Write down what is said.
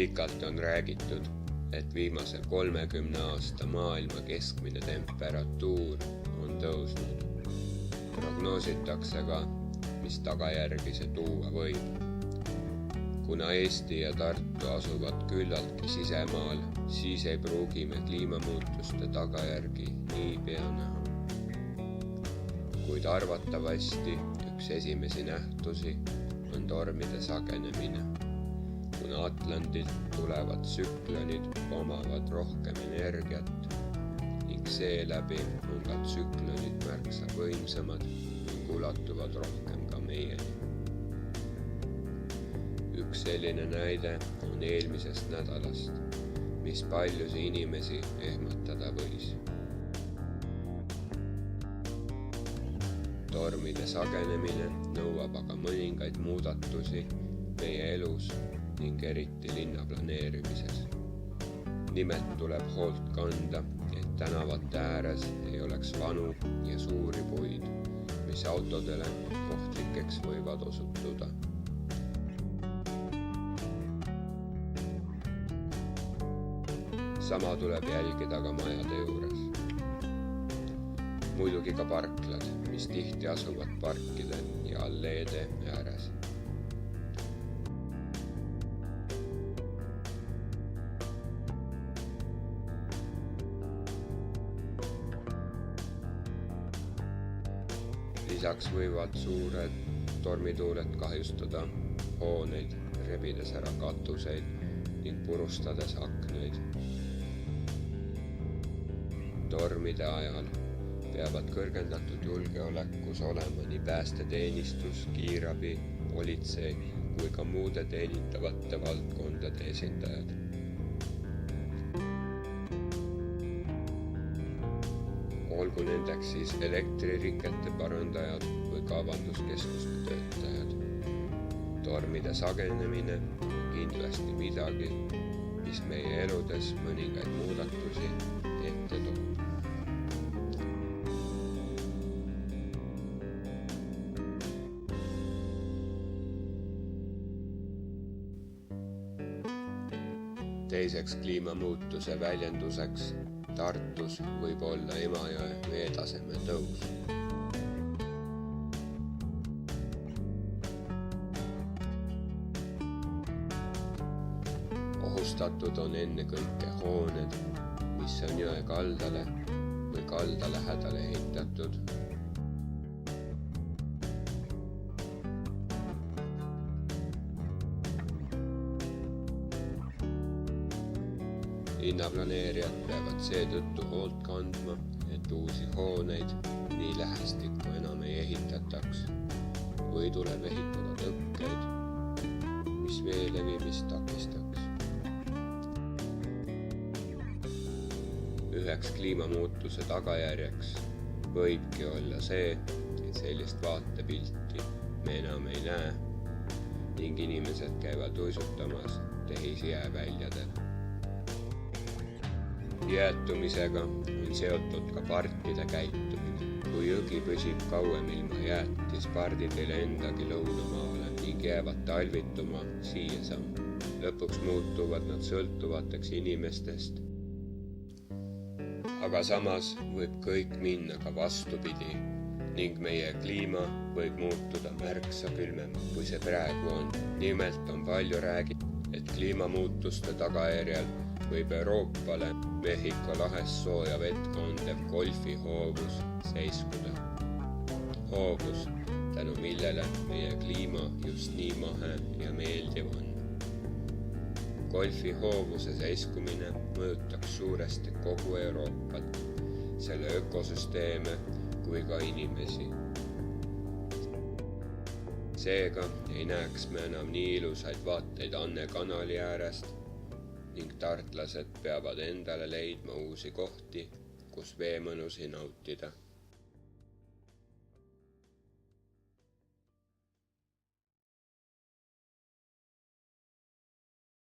Pikalt on räägitud, et viimasel 30 aasta maailma keskmine temperatuur on tõusnud. Prognoositakse ka, mis tagajärgi see tuua võib. Kuna Eesti ja Tartu asuvad küllaltki sisemaal, siis ei pruugi me kliimamuutuste tagajärgi niipea näha. Kuid arvatavasti üks esimesi nähtusi on tormide sagenemine. Kuna Atlandilt tulevad tsüklonid omavad rohkem energiat ning seeläbi on ka tsüklonid märksa võimsamad ning ulatuvad rohkem ka meieni. Üks selline näide on eelmisest nädalast, mis paljusi inimesi ehmatada võis. Tormide sagenemine nõuab aga mõningaid muudatusi meie elus ning eriti linna planeerimises. Nimelt tuleb hoolt kanda, et tänavate ääres ei oleks vanu ja suuri puid, mis autodele ohtlikeks võivad osutuda. Sama tuleb jälgida ka majade juures. Muidugi ka parklad, mis tihti asuvad parkide ja alleede ääres. Lisaks võivad suured tormituuled kahjustada hooneid, rebides ära katuseid ning purustades aknaid. Tormide ajal peavad kõrgendatud julgeolekus olema nii päästeteenistus, kiirabi, politsei kui ka muude teenitavate valdkondade esindajad. Olgu nendeks siis elektririkete parandajad või kaubanduskeskuste töötajad. Tormide sagenemine on kindlasti midagi, mis meie eludes mõningaid muudatusi ette toob. Teiseks kliimamuutuse väljenduseks Tartus võib olla Emajõe veetaseme tõus. Ohustatud on ennekõike hooned, mis on jõe kaldale või kalda lähedale ehitatud. Linnaplaneerijad peavad seetõttu hoolt kandma, et uusi hooneid nii lähestikku enam ei ehitataks või tuleb ehitada tõkkeid, mis vee levimist takistaks. Üheks kliimamuutuse tagajärjeks võibki olla see, et sellist vaatepilti me enam ei näe ning inimesed käivad uisutamas tehisjääväljadel. Jäätumisega on seotud ka parkide käitumine. Kui jõgi püsib kauem ilma jäät, siis pardid ei lendagi lõunamaale ning jäävad talvituma siiasamm. Lõpuks muutuvad nad sõltuvateks inimestest. Aga samas võib kõik minna ka vastupidi ning meie kliima võib muutuda märksa külmem, kui see praegu on. Nimelt on palju räägitud, et kliimamuutuste tagajärjel võib Euroopale Mehhiko lahes sooja vett kandev golfihoovus seiskuda. Hoovus, tänu millele meie kliima just nii mahe ja meeldiv on. Golfihoovuse seiskumine mõjutaks suuresti kogu Euroopat, selle ökosüsteeme kui ka inimesi. Seega ei näeks me enam nii ilusaid vaateid Anne kanali äärest ning tartlased peavad endale leidma uusi kohti, kus veemõnusi nautida.